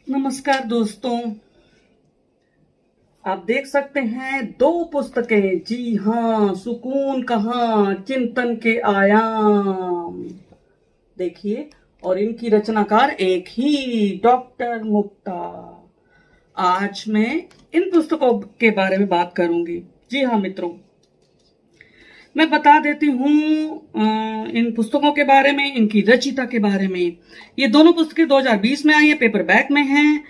नमस्कार दोस्तों। आप देख सकते हैं दो पुस्तकें। जी हाँ, सुकून कहाँ, चिंतन के आयाम। देखिए, और इनकी रचनाकार एक ही, डॉक्टर मुक्ता। आज मैं इन पुस्तकों के बारे में बात करूंगी। जी हाँ मित्रों, मैं बता देती हूँ इन पुस्तकों के बारे में, इनकी रचयिता के बारे में। ये दोनों पुस्तकें 2020 में आई है, पेपर बैक में हैं।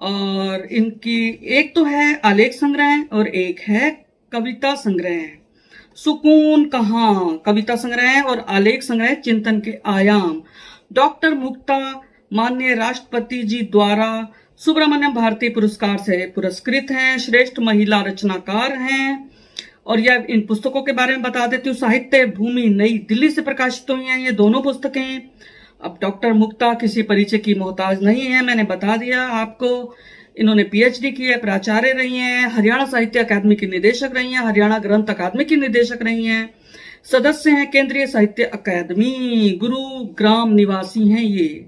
और इनकी एक तो है आलेख संग्रह और एक है कविता संग्रह। सुकून कहाँ कविता संग्रह और आलेख संग्रह चिंतन के आयाम। डॉक्टर मुक्ता माननीय राष्ट्रपति जी द्वारा सुब्रमण्यम भारती पुरस्कार से पुरस्कृत हैं, श्रेष्ठ महिला रचनाकार हैं। और यह इन पुस्तकों के बारे में बता देती हूँ। साहित्य भूमि नई दिल्ली से प्रकाशित हुई हैं ये दोनों पुस्तकें। अब डॉक्टर मुक्ता किसी परिचय की मोहताज नहीं है, मैंने बता दिया आपको। इन्होंने पीएचडी की है, प्राचार्य रही हैं, हरियाणा साहित्य अकादमी की निदेशक रही हैं, हरियाणा ग्रंथ अकादमी की निदेशक रही हैं, सदस्य हैं केंद्रीय साहित्य अकादमी, गुरुग्राम निवासी हैं ये।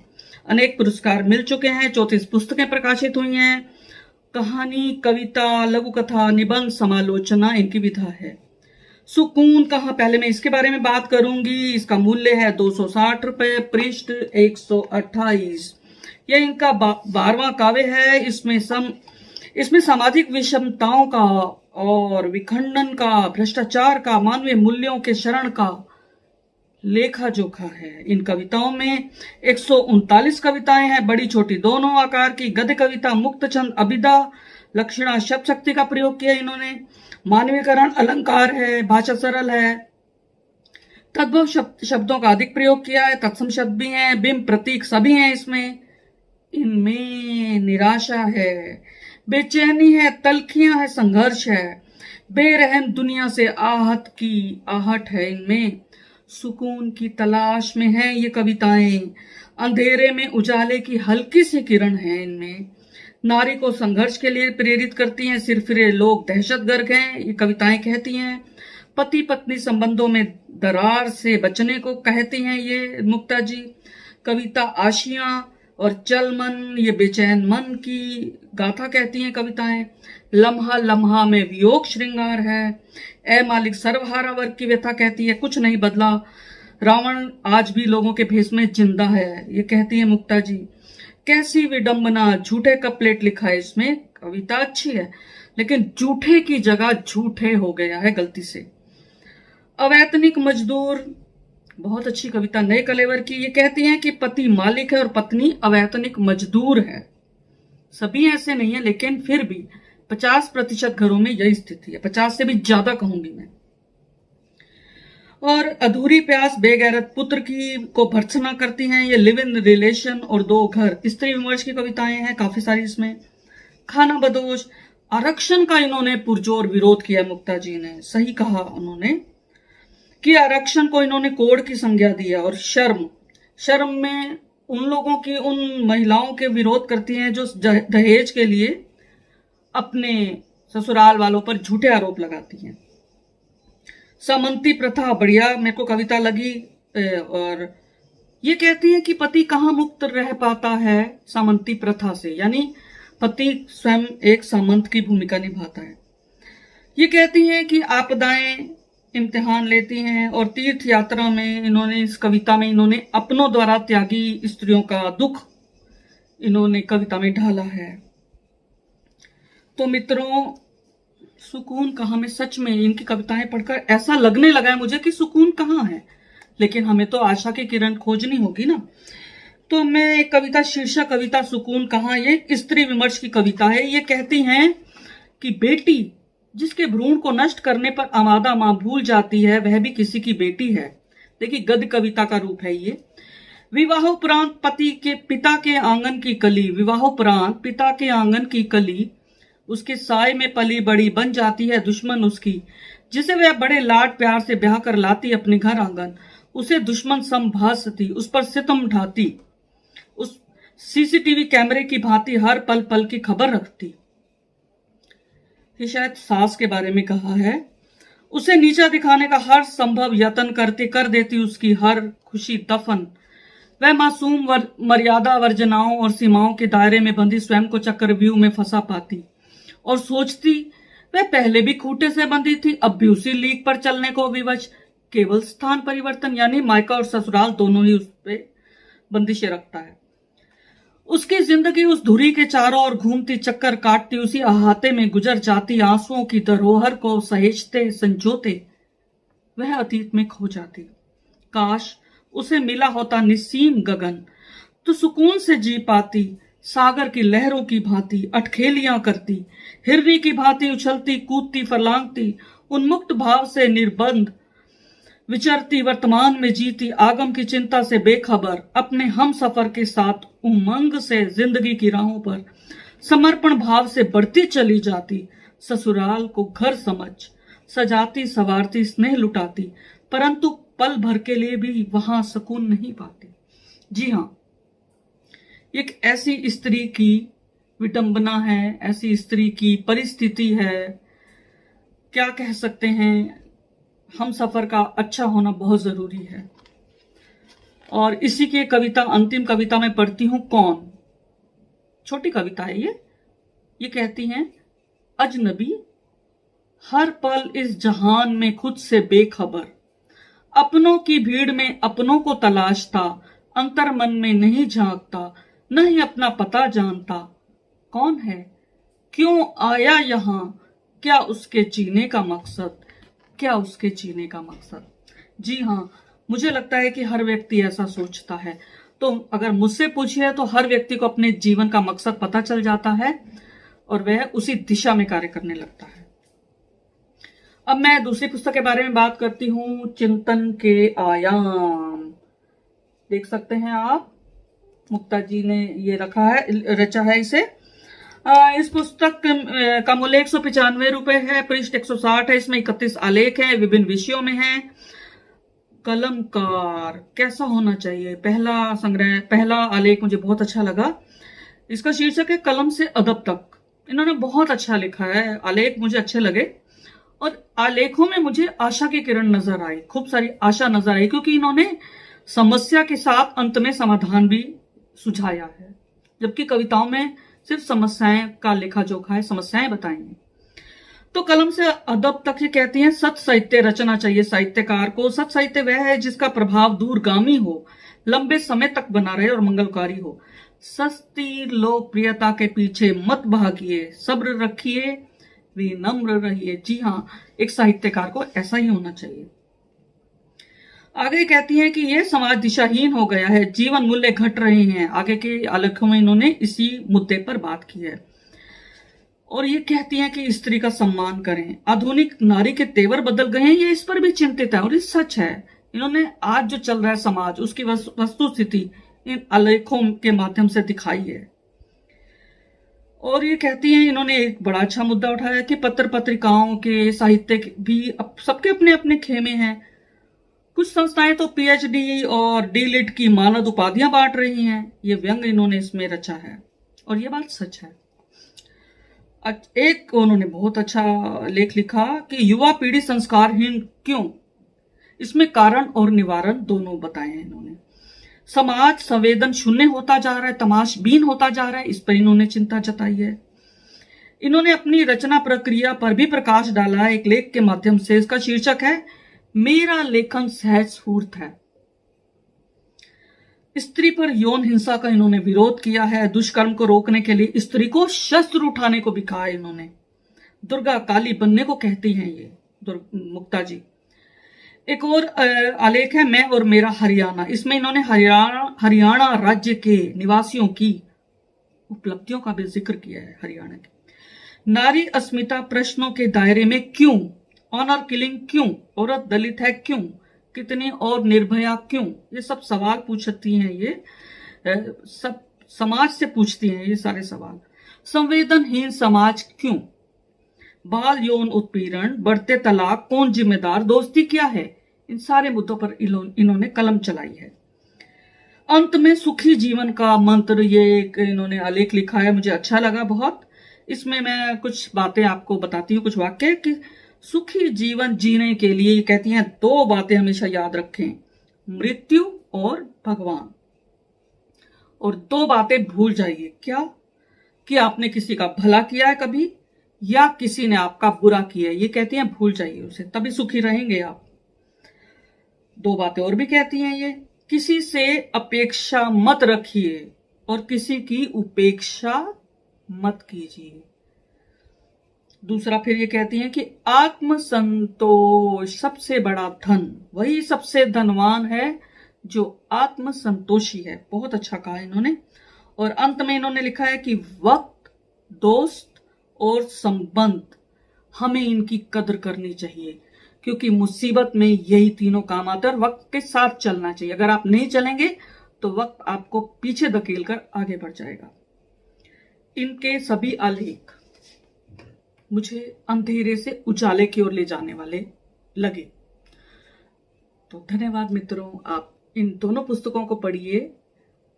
अनेक पुरस्कार मिल चुके हैं, 34 पुस्तकें प्रकाशित हुई हैं। कहानी, कविता, लघु कथा, निबंध, समालोचना इनकी विधा है। सुकून कहाँ, पहले मैं इसके बारे में बात करूंगी। इसका मूल्य है 260 रुपए, पृष्ठ 128। यह इनका 12वां काव्य है। इसमें सामाजिक विषमताओं का और विखंडन का, भ्रष्टाचार का, मानवीय मूल्यों के शरण का लेखा जोखा है। इन कविताओं में 139 कविताएं हैं, बड़ी छोटी दोनों आकार की। गद्य कविता, मुक्त छंद, अभिधा, लक्षणा, शब्द शक्ति का प्रयोग किया इन्होंने। मानवीकरण, अलंकार है, भाषा सरल है। तद्भव शब्दों का अधिक प्रयोग किया है, तत्सम शब्द भी हैं, बिंब, प्रतीक सभी हैं इसमें। इनमें निराशा है, बेचैनी है, तलखियां है, संघर्ष है, बेरहम दुनिया से आहट की आहट है। इनमें सुकून की तलाश में है ये कविताएं। अंधेरे में उजाले की हल्की सी किरण है इनमें। नारी को संघर्ष के लिए प्रेरित करती हैं। सिरफिरे लोग दहशतगर्द हैं, ये कविताएं कहती हैं। पति पत्नी संबंधों में दरार से बचने को कहती हैं ये मुक्ता जी। कविता आशियां और चल मन, ये बेचैन मन की गाथा कहती हैं कविताएं। लम्हा लम्हा में वियोग श्रृंगार है। ए मालिक सर्वहारा वर्ग की व्यथा कहती है, कुछ नहीं बदला, रावण आज भी लोगों के भेष में जिंदा है, ये कहती है मुक्ता जी। कैसी विडंबना, झूठे का प्लेट लिखा है इसमें। कविता अच्छी है लेकिन झूठे की जगह झूठे हो गया है गलती से। अवैतनिक मजदूर, बहुत अच्छी कविता, नए कलेवर की। ये कहती हैं कि पति मालिक है और पत्नी अवैतनिक मजदूर है। सभी ऐसे नहीं है लेकिन फिर भी 50% घरों में यही स्थिति है, 50 से भी ज्यादा कहूंगी मैं। और अधूरी प्यास, बेगैरत पुत्र की को भर्त्सना करती हैं ये। लिव इन रिलेशन और दो घर, स्त्री विमर्श की कविताएं हैं काफी सारी इसमें। खाना बदोश, आरक्षण का इन्होंने पुरजोर विरोध किया मुक्ता जी ने। सही कहा उन्होंने कि आरक्षण को इन्होंने कोड की संज्ञा दिया। और शर्म में उन लोगों की, उन महिलाओं के विरोध करती हैं जो दहेज के लिए अपने ससुराल वालों पर झूठे आरोप लगाती हैं। सामंती प्रथा, बढ़िया मेरे को कविता लगी। और ये कहती है कि पति कहाँ मुक्त रह पाता है सामंती प्रथा से, यानी पति स्वयं एक सामंत की भूमिका निभाता है। ये कहती हैं कि आपदाएं इम्तिहान लेती हैं। और तीर्थ यात्रा में इन्होंने, इस कविता में इन्होंने अपनों द्वारा त्यागी स्त्रियों का दुख इन्होंने कविता में ढाला है। तो मित्रों, सुकून कहाँ में सच में इनकी कविताएं पढ़कर ऐसा लगने लगा है मुझे कि सुकून कहाँ है, लेकिन हमें तो आशा की किरण खोजनी होगी ना। तो मैं एक कविता, शीर्षक कविता सुकून कहाँ, ये स्त्री विमर्श की कविता है। ये कहती हैं कि बेटी जिसके भ्रूण को नष्ट करने पर आमादा मां भूल जाती है, वह भी किसी की बेटी है। देखिए, गद्य कविता का रूप है ये। विवाहोपरांत पति के पिता के आंगन की कली, विवाहोपरांत पिता के आंगन की कली उसके साय में पली बड़ी बन जाती है दुश्मन उसकी, जिसे वह बड़े लाड प्यार से ब्याह कर लाती अपने घर आंगन। उसे दुश्मन संभासती, उस पर सितम ढाती, उस सीसीटीवी कैमरे की भांति हर पल पल की खबर रखती। ये शायद सास के बारे में कहा है। उसे नीचा दिखाने का हर संभव यत्न करते कर देती उसकी हर खुशी दफन। वह मासूम मर्यादा वर्जनाओं और सीमाओं के दायरे में बंधी स्वयं को चक्रव्यूह में फंसा पाती और सोचती वह पहले भी खूंटे से बंधी थी, अब भी उसी लीक पर चलने को विवश। केवल स्थान परिवर्तन यानी मायका और ससुराल दोनों ही उस पे बंदिशें रखता है। उसकी जिंदगी उस धुरी के चारों ओर घूमती, चक्कर काटती, उसी अहाते में गुजर जाती, आंसुओं की धरोहर को सहेजते संजोते वह अतीत में खो जाती। काश उसे मिला होता निस्सीम गगन, तो सुकून से जी पाती, सागर की लहरों की भांति अटखेलियां करती, हिरनी की भांति उछलती कूदती फरलांगती, उन्मुक्त भाव से निर्बंध विचरती, वर्तमान में जीती, आगम की चिंता से बेखबर, अपने हम सफर के साथ उमंग से जिंदगी की राहों पर समर्पण भाव से बढ़ती चली जाती। ससुराल को घर समझ सजाती संवारती, स्नेह लुटाती, परंतु पल भर के लिए भी वहां सुकून नहीं पाती। जी हाँ, एक ऐसी स्त्री की विडंबना है, ऐसी स्त्री की परिस्थिति है। क्या कह सकते हैं, हम सफर का अच्छा होना बहुत जरूरी है। और इसी के कविता, अंतिम कविता में पढ़ती हूं। कौन, छोटी कविता है ये कहती हैं, अजनबी हर पल इस जहान में खुद से बेखबर, अपनों की भीड़ में अपनों को तलाशता, अंतर मन में नहीं झांकता, न ही अपना पता जानता। कौन है, क्यों आया यहां, क्या उसके जीने का मकसद, क्या उसके जीने का मकसद। जी हाँ, मुझे लगता है कि हर व्यक्ति ऐसा सोचता है। तो अगर मुझसे पूछिए तो हर व्यक्ति को अपने जीवन का मकसद पता चल जाता है और वह उसी दिशा में कार्य करने लगता है। अब मैं दूसरी पुस्तक के बारे में बात करती हूं, चिंतन के आयाम। देख सकते हैं आप, मुक्ता जी ने ये रचा है इसे। इस पुस्तक का मूल्य 195 रुपए है, पृष्ठ 160 है। इसमें 31 आलेख है, विभिन्न विषयों में है। कलमकार कैसा होना चाहिए, पहला आलेख मुझे बहुत अच्छा लगा। इसका शीर्षक है कलम से अदब तक। इन्होंने बहुत अच्छा लिखा है, आलेख मुझे अच्छे लगे और आलेखों में मुझे आशा की किरण नजर आई, खूब सारी आशा नजर आई, क्योंकि इन्होंने समस्या के साथ अंत में समाधान भी सुझाया है, जबकि कविताओं में सिर्फ समस्याएं का लेखा जोखा है, समस्याएं बताएंगे। तो कलम से अदब तक ये कहती हैं, सत साहित्य रचना चाहिए साहित्यकार को। सत साहित्य वह है जिसका प्रभाव दूरगामी हो, लंबे समय तक बना रहे और मंगलकारी हो। सस्ती लोकप्रियता के पीछे मत भागिए, सब्र रखिए, विनम्र रहिए। जी हाँ, एक साहित्यकार को ऐसा ही होना चाहिए। आगे कहती हैं कि यह समाज दिशाहीन हो गया है, जीवन मूल्य घट रहे हैं। आगे के आलेखों में इन्होंने इसी मुद्दे पर बात की है। और ये कहती हैं कि स्त्री का सम्मान करें, आधुनिक नारी के तेवर बदल गए हैं, ये इस पर भी चिंतित है और ये सच है। इन्होंने आज जो चल रहा है समाज, उसकी वस्तु स्थिति इन आलेखों के माध्यम से दिखाई है। और ये कहती हैं, इन्होंने एक बड़ा अच्छा मुद्दा उठाया कि पत्र पत्रिकाओं के साहित्य भी सबके अपने अपने खेमे हैं। कुछ संस्थाएं तो पीएचडी और डीलिट की मानद उपाधियां बांट रही हैं। ये व्यंग इन्होंने इसमें रचा है और ये बात सच है। एक उन्होंने बहुत अच्छा लेख लिखा कि युवा पीढ़ी संस्कारहीन क्यों, इसमें कारण और निवारण दोनों बताए हैं इन्होंने। समाज संवेदन शून्य होता जा रहा है, तमाशबीन होता जा रहा है, इस पर इन्होंने चिंता जताई है। इन्होंने अपनी रचना प्रक्रिया पर भी प्रकाश डाला है एक लेख के माध्यम से। इसका शीर्षक है मेरा लेखन सहज स्फूर्त है। स्त्री पर यौन हिंसा का इन्होंने विरोध किया है। दुष्कर्म को रोकने के लिए स्त्री को शस्त्र उठाने को भी कहा है इन्होंने। दुर्गा काली बनने को कहती हैं ये मुक्ता जी। एक और आलेख है मैं और मेरा हरियाणा। इसमें इन्होंने हरियाणा राज्य के निवासियों की उपलब्धियों का भी जिक्र किया है। हरियाणा के नारी अस्मिता प्रश्नों के दायरे में क्यों, ऑनर किलिंग क्यों, औरत दलित है क्यों, कितनी और निर्भया क्यों, ये सब सवाल पूछती हैं। ये सब समाज से पूछती हैं ये सारे सवाल। संवेदनहीन समाज क्यों, बाल यौन उत्पीड़न, बढ़ते तलाक, कौन जिम्मेदार, दोस्ती क्या है, इन सारे मुद्दों पर इन्होंने कलम चलाई है। अंत में सुखी जीवन का मंत्र, ये एक इन्होंने आलेख लिखा है, मुझे अच्छा लगा बहुत। इसमें मैं कुछ बातें आपको बताती हूँ, कुछ वाक्य कि सुखी जीवन जीने के लिए कहती हैं 2 बातें हमेशा याद रखें, मृत्यु और भगवान। और 2 बातें भूल जाइए। क्या? कि आपने किसी का भला किया है कभी या किसी ने आपका बुरा किया है। ये कहती हैं भूल जाइए उसे, तभी सुखी रहेंगे आप। 2 बातें और भी कहती हैं ये, किसी से अपेक्षा मत रखिए और किसी की उपेक्षा मत कीजिए। दूसरा फिर ये कहती हैं कि आत्म संतोष सबसे बड़ा धन, वही सबसे धनवान है जो आत्म संतोषी है। बहुत अच्छा कहा इन्होंने। और अंत में इन्होंने लिखा है कि वक्त, दोस्त और संबंध, हमें इनकी कदर करनी चाहिए, क्योंकि मुसीबत में यही तीनों काम आते हैं और वक्त के साथ चलना चाहिए। अगर आप नहीं चलेंगे तो वक्त आपको पीछे धकेल कर आगे बढ़ जाएगा। इनके सभी आलेख मुझे अंधेरे से उजाले की ओर ले जाने वाले लगे। तो धन्यवाद मित्रों, आप इन दोनों पुस्तकों को पढ़िए।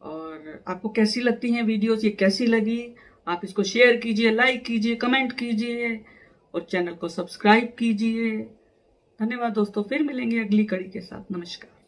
और आपको कैसी लगती हैं वीडियोस, ये कैसी लगी, आप इसको शेयर कीजिए, लाइक कीजिए, कमेंट कीजिए और चैनल को सब्सक्राइब कीजिए। धन्यवाद दोस्तों, फिर मिलेंगे अगली कड़ी के साथ। नमस्कार।